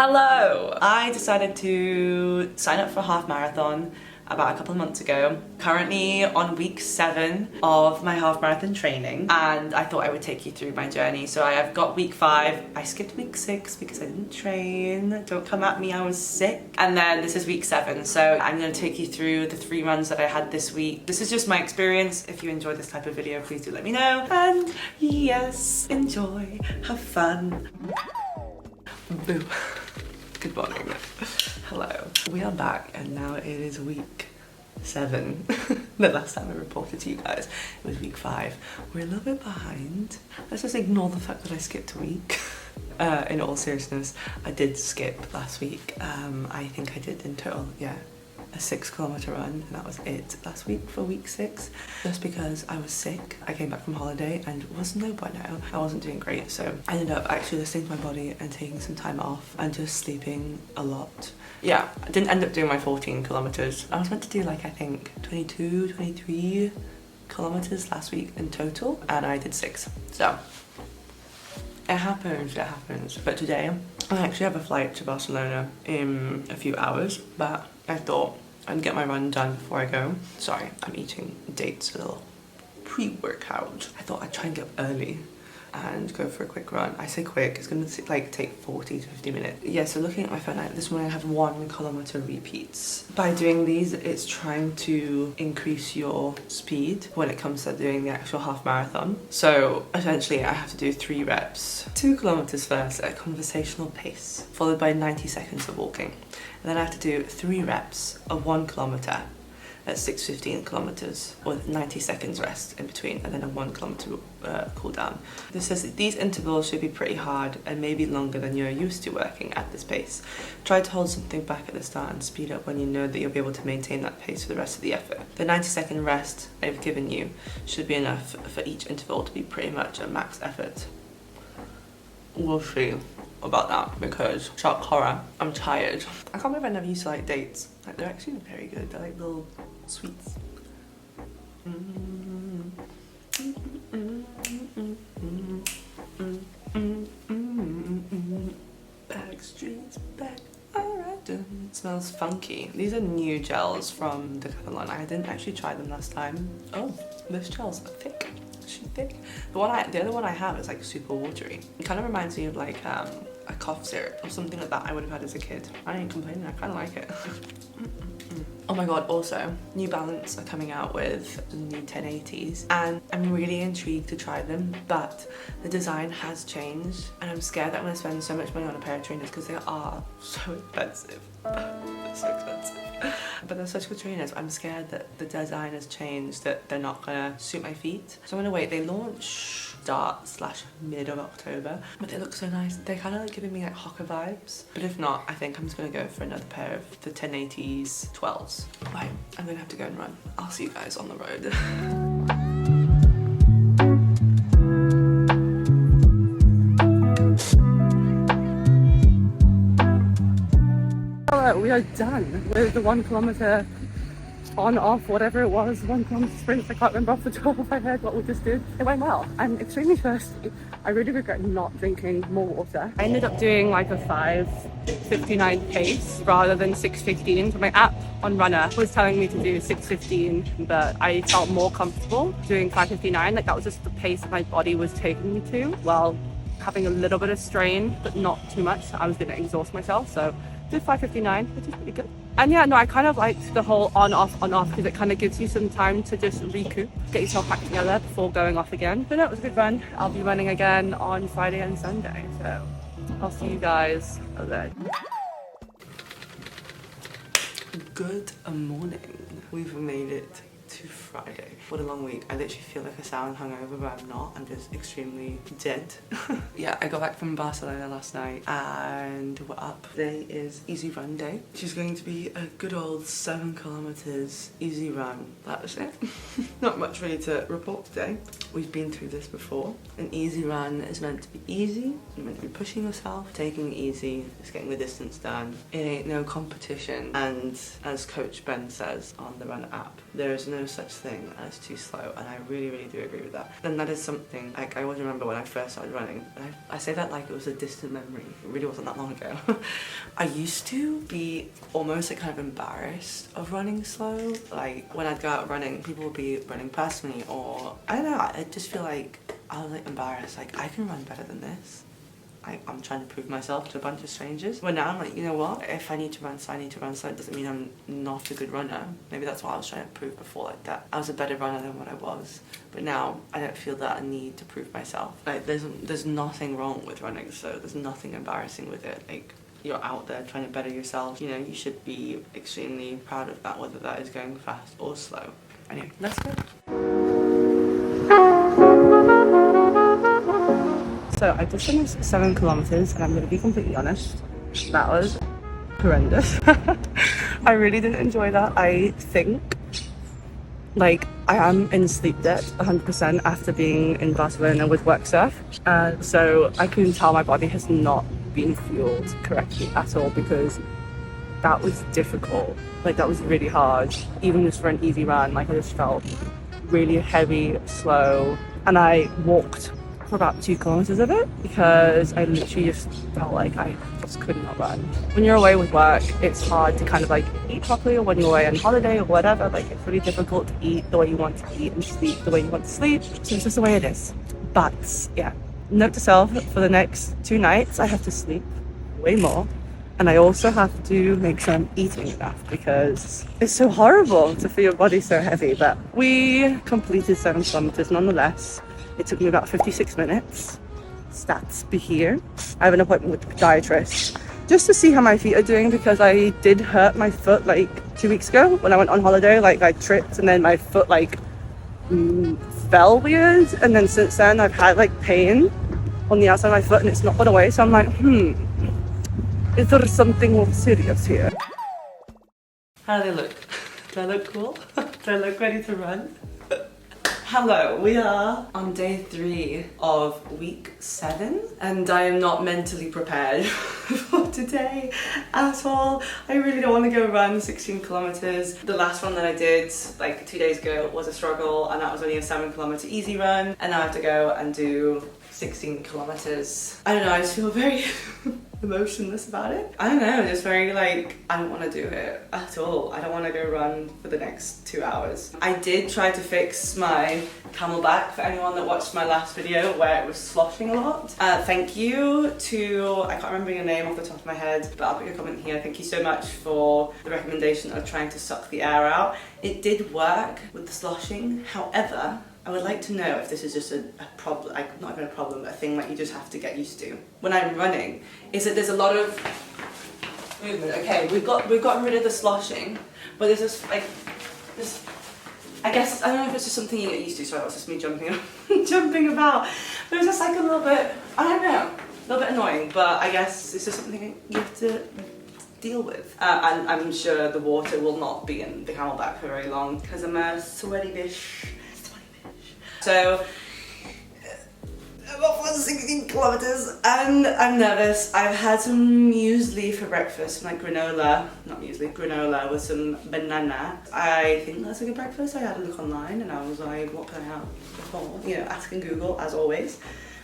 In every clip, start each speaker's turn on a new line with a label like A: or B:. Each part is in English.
A: Hello! I decided to sign up for a half marathon about a couple of months ago. Currently on week 7 of my half marathon training, and I thought I would take you through my journey. So I have got week 5. I skipped week 6 because I didn't train. Don't come at me, I was sick. And then this is week 7. So I'm going to take you through the 3 runs that I had this week. This is just my experience. If you enjoy this type of video, please do let me know. And yes, enjoy, have fun. Boo. Good morning. Hello. We are back and now it is week 7. The last time I reported to you guys, it was week 5. We're a little bit behind. Let's just ignore the fact that I skipped a week. In all seriousness, I did skip last week. I think I did in total, yeah, a 6-kilometer run, and that was it last week for week 6. Just because I was sick. I came back from holiday and was no bueno. I wasn't doing great, so I ended up actually listening to my body and taking some time off and just sleeping a lot. Yeah, I didn't end up doing my 14 kilometers. I was meant to do like, I think 22, 23 kilometers last week in total, and I did 6. So it happens, it happens. But today I actually have a flight to Barcelona in a few hours, but I thought I'd get my run done before I go. Sorry, I'm eating dates, a little pre-workout. I thought I'd try and get up early and go for a quick run. I say quick, it's gonna like take 40 to 50 minutes. Yeah, so looking at my phone, this morning I have 1 kilometer repeats. By doing these, it's trying to increase your speed when it comes to doing the actual half marathon. So essentially I have to do 3 reps. 2 kilometers first at a conversational pace, followed by 90 seconds of walking. And then I have to do 3 reps of 1 kilometer at 6:15 kilometers with 90 seconds rest in between, and then a 1 kilometer cool down. This says that these intervals should be pretty hard and maybe longer than you're used to working at this pace. Try to hold something back at the start and speed up when you know that you'll be able to maintain that pace for the rest of the effort. The 90-second rest I've given you should be enough for each interval to be pretty much a max effort. We'll see about that because shock horror, I'm tired. I can't believe I never used to like dates. Like, they're actually very good. They're like little sweets. Backstreet's back. Alright. It smells funky. These are new gels from Decathlon. I didn't actually try them last time. Oh, this gel's thick. Thick. The other one I have is like super watery. It kind of reminds me of like a cough syrup or something like that I would have had as a kid. I ain't complaining, I kind of like it. Oh my god, also New Balance are coming out with the new 1080s and I'm really intrigued to try them, but the design has changed and I'm scared that I'm going to spend so much money on a pair of trainers because they are so expensive. They're so expensive. But they're such good trainers. I'm scared that the design has changed, that they're not gonna suit my feet. So I'm gonna wait. They launch start/mid of October, but they look so nice. They're kind of like giving me like Hoka vibes. But if not, I think I'm just gonna go for another pair of the 1080s 12s. Right, I'm gonna have to go and run. I'll see you guys on the road. We are done with the 1 kilometer on, off, whatever it was, 1 kilometer sprint. I can't remember off the top of my head what we just did. It went well. I'm extremely thirsty. I really regret not drinking more water. I ended up doing like a 5:59 pace rather than 6:15. So my app on RUNNA was telling me to do 6:15, but I felt more comfortable doing 5:59. Like that was just the pace that my body was taking me to, while having a little bit of strain, but not too much. So I was gonna exhaust myself. So did 5:59, which is pretty good. And yeah, no, I kind of liked the whole on-off because it kind of gives you some time to just recoup, get yourself back together before going off again. But no, it was a good run. I'll be running again on Friday and Sunday, so I'll see you guys then. Good morning. We've made it to Friday. What a long week. I literally feel like I sound hungover, but I'm not. I'm just extremely dead. Yeah, I got back from Barcelona last night and we're up. Today is easy run day, which is going to be a good old 7 kilometers easy run. That was it. Not much really to report today. We've been through this before. An easy run is meant to be easy. You're meant to be pushing yourself, taking it easy, just getting the distance done. It ain't no competition. And as Coach Ben says on the RUNNA app, there is no such thing as too slow, and I really, really do agree with that. And that is something, like, I always remember when I first started running, and I say that like it was a distant memory, it really wasn't that long ago. I used to be almost like kind of embarrassed of running slow. Like when I'd go out running, people would be running past me, or I don't know, I just feel like I was like embarrassed, like I can run better than this. I'm trying to prove myself to a bunch of strangers. But now I'm like, you know what? If I need to run slow, I need to run slow. It doesn't mean I'm not a good runner. Maybe that's what I was trying to prove before, like that I was a better runner than what I was. But now I don't feel that need to prove myself. Like there's nothing wrong with running slow. There's nothing embarrassing with it. Like you're out there trying to better yourself. You know, you should be extremely proud of that, whether that is going fast or slow. Anyway, let's go. So I just finished 7 kilometers, and I'm going to be completely honest, that was horrendous. I really didn't enjoy that. I think, like, I am in sleep debt 100% after being in Barcelona with work stuff. So I can tell my body has not been fueled correctly at all, because that was difficult. Like, that was really hard. Even just for an easy run, like, I just felt really heavy, slow, and I walked for about 2 kilometers of it because I literally just felt like I just could not run. When you're away with work, it's hard to kind of like eat properly, or when you're away on holiday or whatever, like it's really difficult to eat the way you want to eat and sleep the way you want to sleep. So it's just the way it is. But yeah, note to self, for the next 2 nights, I have to sleep way more. And I also have to make sure I'm eating enough, because it's so horrible to feel your body so heavy. But we completed 7 kilometers nonetheless. It took me about 56 minutes. Stats be here. I have an appointment with the podiatrist just to see how my feet are doing, because I did hurt my foot like 2 weeks ago when I went on holiday. Like I tripped and then my foot like fell weird. And then since then I've had like pain on the outside of my foot and it's not gone away. So I'm like, is there something more serious here? How do they look? Do I look cool? Do I look ready to run? Hello, we are on day 3 of week 7, and I am not mentally prepared for today at all. I really don't want to go run 16 kilometers. The last one that I did like 2 days ago was a struggle, and that was only a 7 kilometer easy run, and now I have to go and do 16 kilometers. I don't know, I just feel very emotionless about it. I don't know, just very like, I don't want to do it at all. I don't want to go run for the next 2 hours. I did try to fix my camelback for anyone that watched my last video where it was sloshing a lot. Thank you to, I can't remember your name off the top of my head, but I'll put your comment here. Thank you so much for the recommendation of trying to suck the air out. It did work with the sloshing. However, I would like to know if this is just a problem, like not even a problem, but a thing that you just have to get used to. When I'm running, is that there's a lot of movement. Okay, we've gotten rid of the sloshing, but there's this like this. I guess I don't know if it's just something you get used to. Sorry, it's just me jumping about. But it's just like a little bit, I don't know, a little bit annoying. But I guess it's just something you have to deal with. And I'm sure the water will not be in the camelback for very long because I'm a sweaty bitch. So I'm off on 16 kilometers and I'm nervous. I've had some muesli for breakfast, like granola, not muesli, granola with some banana. I think that's a good breakfast. I had a look online and I was like, what can I have before? You know, asking Google as always.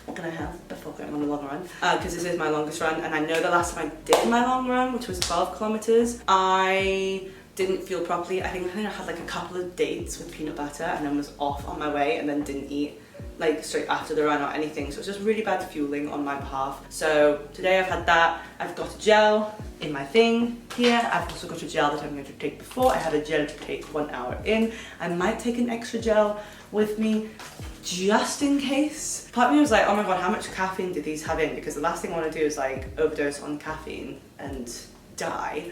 A: What can I have before going on a long run? Because this is my longest run, and I know the last time I did my long run, which was 12 kilometers, I didn't feel properly. I think I had like a couple of dates with peanut butter and then was off on my way and then didn't eat like straight after the run or anything. So it's just really bad fueling on my behalf. So today I've had that. I've got a gel in my thing here. I've also got a gel that I'm going to take before. I have a gel to take 1 hour in. I might take an extra gel with me just in case. Part of me was like, oh my god, how much caffeine did these have in? Because the last thing I want to do is like overdose on caffeine and die.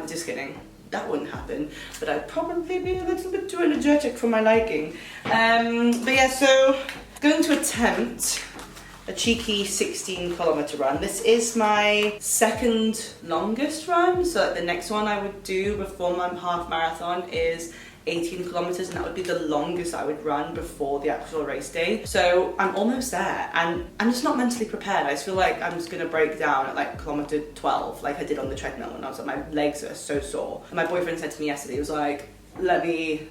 A: Just kidding. That wouldn't happen, but I'd probably be a little bit too energetic for my liking. But yeah, so going to attempt a cheeky 16 kilometer run. This is my second longest run, so the next one I would do before my half marathon is 18 kilometers, and that would be the longest I would run before the actual race day. So I'm almost there, and I'm just not mentally prepared. I just feel like I'm just gonna break down at like kilometer 12, like I did on the treadmill, and I was like, my legs are so sore. And my boyfriend said to me yesterday, he was like, let me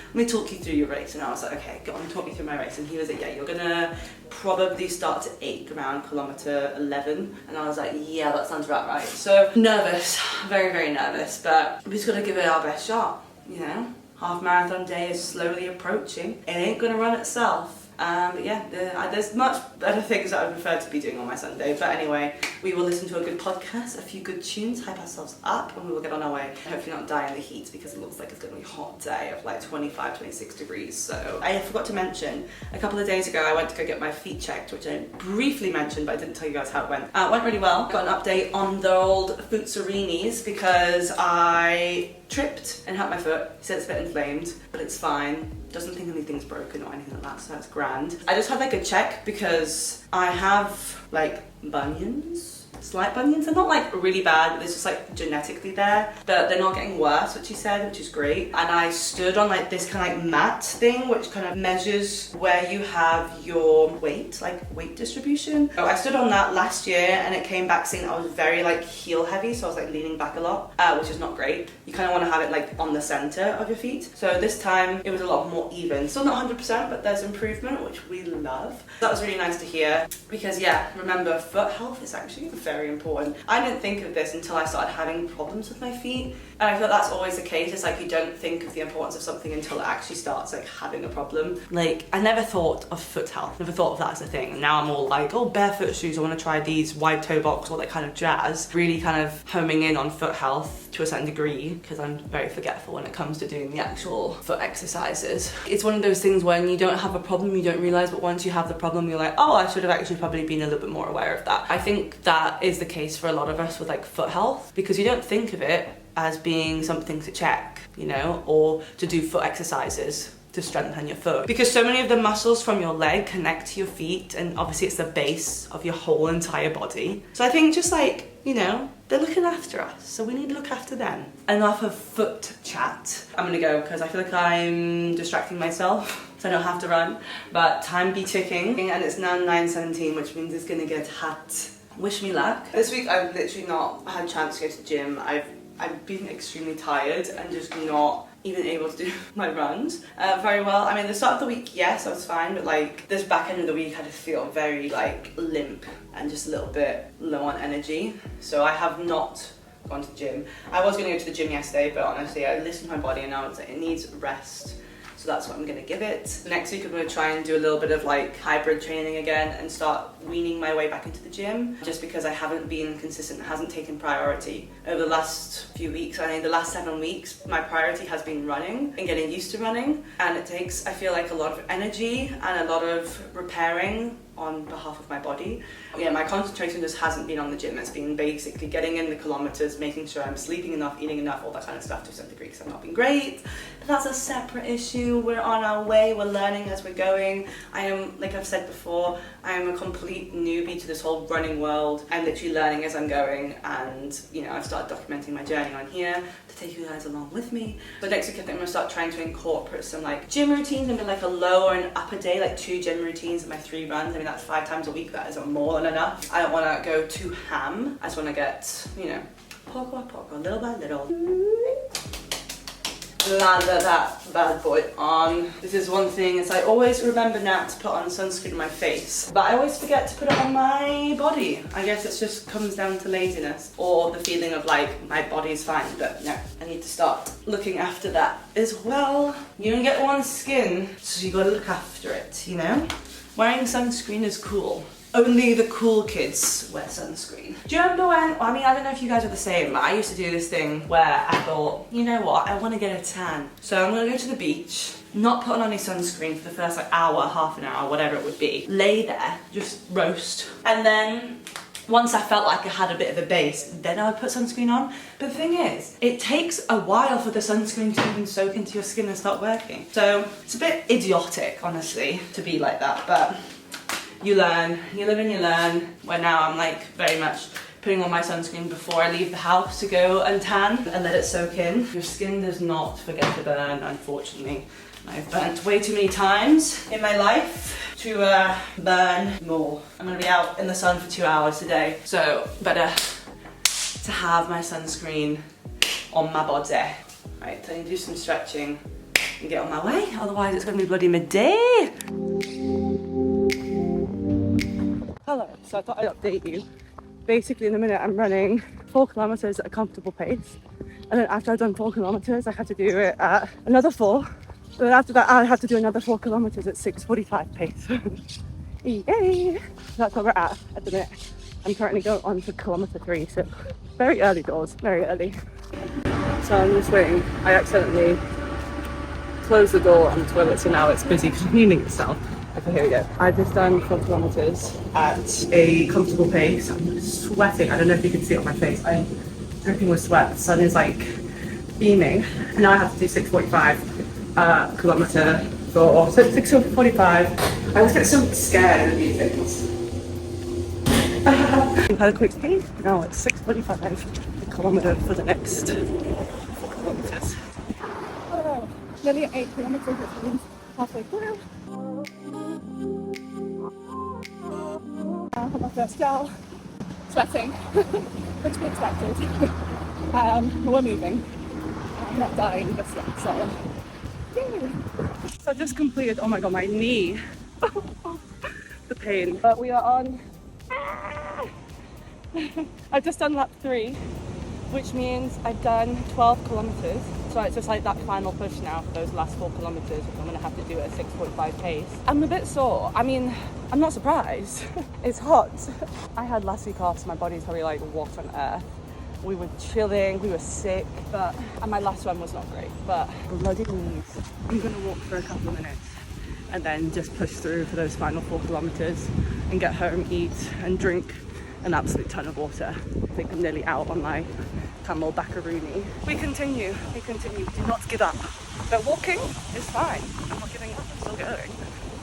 A: let me talk you through your race. And I was like, okay, go on, talk me through my race. And he was like, yeah, you're gonna probably start at 8 around kilometer 11. And I was like, yeah, that sounds about right. So nervous, very, very nervous, but we just gotta give it our best shot, you know? Half marathon day is slowly approaching. It ain't gonna run itself. But yeah, there's much better things that I prefer to be doing on my Sunday. But anyway, we will listen to a good podcast, a few good tunes, hype ourselves up, and we will get on our way. Hopefully not die in the heat, because it looks like it's going to be a hot day of like 25, 26 degrees. So I forgot to mention, a couple of days ago I went to go get my feet checked, which I briefly mentioned, but I didn't tell you guys how it went. It went really well. Got an update on the old Footsarinis because I tripped and hurt my foot. He said it's a bit inflamed, but it's fine. Doesn't think anything's broken or anything like that, so that's grand. I just had like a check because I have like bunions. Slight bunions. They're not like really bad, but they're just like genetically there, but they're not getting worse, which he said, which is great. And I stood on like this kind of like mat thing, which kind of measures where you have your weight, like weight distribution. So I stood on that last year and it came back saying I was very like heel heavy, so I was like leaning back a lot, which is not great. You kind of want to have it like on the center of your feet. So this time it was a lot more even. Still not 100%, but there's improvement, which we love. That was really nice to hear because yeah, remember, foot health is actually very important. I didn't think of this until I started having problems with my feet, and I feel that's always the case. It's like you don't think of the importance of something until it actually starts like having a problem. Like I never thought of foot health, never thought of that as a thing, and now I'm all like, oh, barefoot shoes, I want to try these, wide toe box, all that kind of jazz. Really kind of homing in on foot health to a certain degree because I'm very forgetful when it comes to doing the actual foot exercises. It's one of those things when you don't have a problem you don't realize, but once you have the problem you're like, oh, I should have actually probably been a little bit more aware of that. I think that is the case for a lot of us with like foot health, because you don't think of it as being something to check, you know, or to do foot exercises to strengthen your foot, because so many of the muscles from your leg connect to your feet, and obviously it's the base of your whole entire body. So I think just like, you know, they're looking after us, so we need to look after them. Enough of foot chat. I'm gonna go because I feel like I'm distracting myself, so I don't have to run, but time be ticking, and it's now 9:17, which means it's gonna get hot. Wish me luck. This week I've literally not had a chance to go to the gym. I've been extremely tired and just not even able to do my runs very well. I mean, the start of the week, yes, I was fine, but like this back end of the week I just feel very like limp and just a little bit low on energy. So I have not gone to the gym. I was gonna go to the gym yesterday, but honestly I listened to my body and now it's like, it needs rest. So that's what I'm gonna give it. Next week I'm gonna try and do a little bit of like hybrid training again and start weaning my way back into the gym, just because I haven't been consistent, it hasn't taken priority. Over the last few weeks, I think the last 7 weeks, my priority has been running and getting used to running. And it takes, I feel like, a lot of energy and a lot of repairing on behalf of my body. Yeah, my concentration just hasn't been on the gym. It's been basically getting in the kilometers, making sure I'm sleeping enough, eating enough, all that kind of stuff to some degree, because I've not been great. But that's a separate issue. We're on our way, we're learning as we're going. I am, like I've said before, I am a complete newbie to this whole running world. I'm literally learning as I'm going, and you know, I've started documenting my journey on here to take you guys along with me. But next week I think I'm gonna start trying to incorporate some like gym routines, maybe like a lower and upper day, like 2 gym routines in my 3 runs. I mean, that's 5 times a week, that is more than enough. I don't want to go too ham. I just want to get, you know, poco a poco, little by little. Lather that bad boy on. This is one thing, is I always remember now to put on sunscreen on my face, but I always forget to put it on my body. I guess it just comes down to laziness or the feeling of like my body's fine, but no, I need to start looking after that as well. You only get one skin, so you gotta look after it, you know? Wearing sunscreen is cool. Only the cool kids wear sunscreen. Do you remember when, I mean, I don't know if you guys are the same, but I used to do this thing where I thought, you know what, I want to get a tan. So I'm going to go to the beach, not put on any sunscreen for the first like hour, half an hour, whatever it would be. Lay there, just roast. And then once I felt like I had a bit of a base, then I would put sunscreen on. But the thing is, it takes a while for the sunscreen to even soak into your skin and start working. So it's a bit idiotic, honestly, to be like that, but you learn, you live and you learn. Where now I'm like very much putting on my sunscreen before I leave the house to go and tan and let it soak in. Your skin does not forget to burn, unfortunately. I've burnt way too many times in my life to burn more. I'm gonna be out in the sun for 2 hours today, so better to have my sunscreen on my body. Right, so I need to do some stretching and get on my way, otherwise it's gonna be bloody midday. Hello, so I thought I'd update you. Basically in a minute I'm running 4 kilometers at a comfortable pace, and then after I've done 4 kilometers I had to do it at another 4. But then after that I had to do another 4 kilometers at 6:45 pace. Yay! That's where we're at the minute. I'm currently going on to kilometer 3, so very early doors, very early. So I'm just waiting. I accidentally closed the door on the toilet, so now it's busy cleaning itself. Okay, here we go. I've just done 4 kilometers at a comfortable pace. I'm sweating. I don't know if you can see it on my face. I'm dripping with sweat. The sun is like beaming. And now I have to do 6:45 kilometer for 6:45. I always get so scared of these things. We've had a quick tea. Now it's 6:45 a kilometer for the next 4 kilometers. Oh, nearly 8 kilometers, which means halfway through. My first gel, sweating, which we expected. We're moving. I'm not dying, but so. So I just completed, oh my god, my knee. The pain. But we are on. I've just done lap 3, which means I've done 12 kilometers. So it's just like that final push now for those last 4 kilometers, which I'm gonna have to do at a 6:45 pace. I'm a bit sore. I mean, I'm not surprised. It's hot. I had last week off, so my body's probably like, what on earth? We were chilling, we were sick, and my last one was not great, but bloody knees. I'm gonna walk for a couple of minutes and then just push through for those final 4 kilometers and get home, eat and drink an absolute ton of water. I think I'm nearly out on my camel macaroni. We continue, do not give up. But walking is fine, I'm not giving up, I'm still going.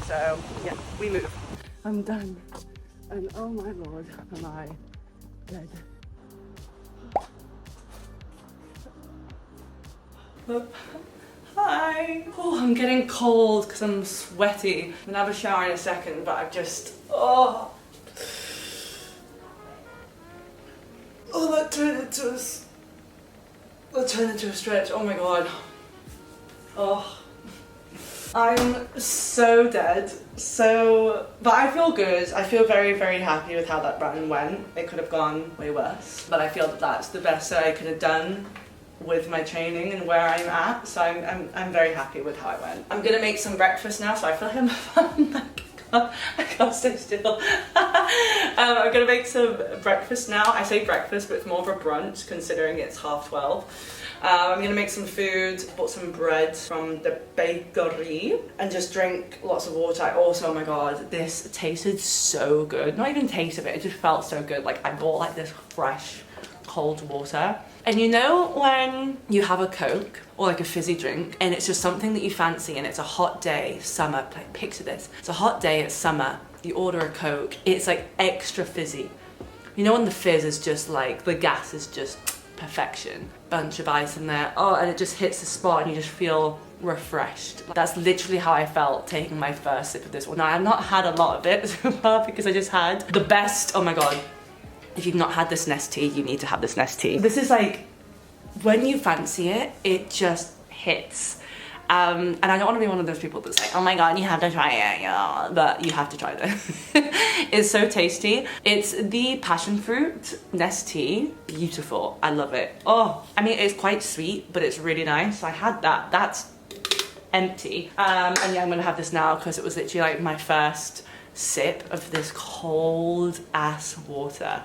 A: So yeah, we move. I'm done, and oh my lord, am I dead. Hi! Oh, I'm getting cold because I'm sweaty. I'm gonna have a shower in a second, but I've just, oh, that turned into a stretch. Oh my god. Oh, I'm so dead. But I feel good. I feel very, very happy with how that run went. It could have gone way worse, but I feel that that's the best that I could have done with my training and where I'm at, so I'm very happy with how it went. I'm gonna make some breakfast now, so I feel like I can't stay still. I'm gonna make some breakfast now. I say breakfast, but it's more of a brunch considering it's 12:30. I'm gonna make some food, bought some bread from the bakery, and just drink lots of water. Also, oh my god, this tasted so good. Not even taste of it, it just felt so good. Like I bought like this fresh cold water. And you know when you have a Coke or like a fizzy drink and it's just something that you fancy and it's a hot day, summer, like picture this. It's a hot day, it's summer, you order a Coke, it's like extra fizzy. You know when the fizz is just like, the gas is just perfection. Bunch of ice in there, oh, and it just hits the spot and you just feel refreshed. That's literally how I felt taking my first sip of this one. Now I've not had a lot of it so far because I just had the best, oh my god. If you've not had this Nestea, you need to have this Nestea. This is like, when you fancy it, it just hits. And I don't want to be one of those people that's like, oh my god, you have to try it, yeah. But you have to try this. It's so tasty. It's the passion fruit Nestea. Beautiful, I love it. Oh, I mean, it's quite sweet, but it's really nice. I had that, that's empty. And yeah, I'm gonna have this now because it was literally like my first sip of this cold ass water.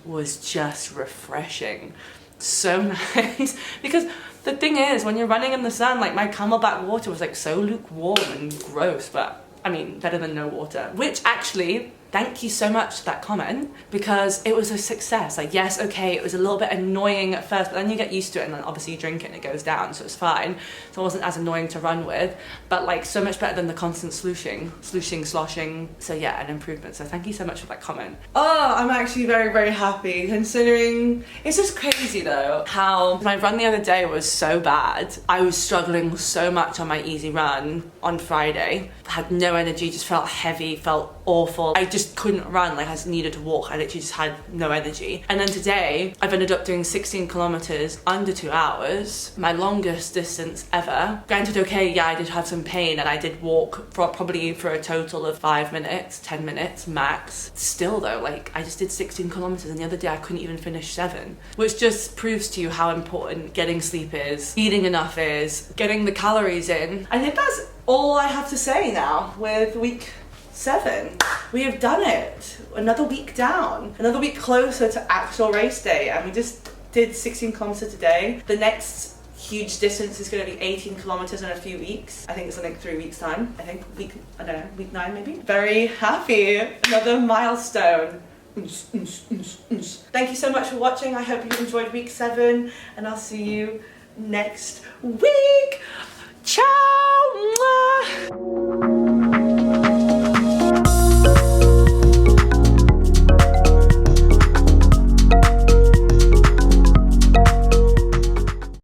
A: Was just refreshing. So nice. Because the thing is, when you're running in the sun, like my Camelback water was like so lukewarm and gross, but I mean, better than no water. Which actually, thank you so much for that comment, because it was a success. Like, yes, okay, it was a little bit annoying at first, but then you get used to it and then obviously you drink it and it goes down, so it's fine. So it wasn't as annoying to run with, but like so much better than the constant sloshing. So yeah, an improvement. So thank you so much for that comment. Oh, I'm actually very, very happy considering, it's just crazy though, how my run the other day was so bad. I was struggling so much on my easy run on Friday. Had no energy, just felt heavy, felt awful. I just just couldn't run, like I just needed to walk. I literally just had no energy. And then today I've ended up doing 16 kilometers under 2 hours, my longest distance ever. Granted, okay, yeah, I did have some pain and I did walk for probably for a total of 5 minutes, 10 minutes max. Still though, like I just did 16 kilometers and the other day I couldn't even finish 7, which just proves to you how important getting sleep is, eating enough is, getting the calories in. I think that's all I have to say now with week 7. We have done it. Another week down, another week closer to actual race day, and we just did 16 kilometers today. The next huge distance is going to be 18 kilometers in a few weeks. I think it's in like 3 weeks time. I think I don't know, week 9 maybe. Very happy. Another milestone. Thank you so much for watching. I hope you enjoyed week 7 and I'll see you next week. Ciao!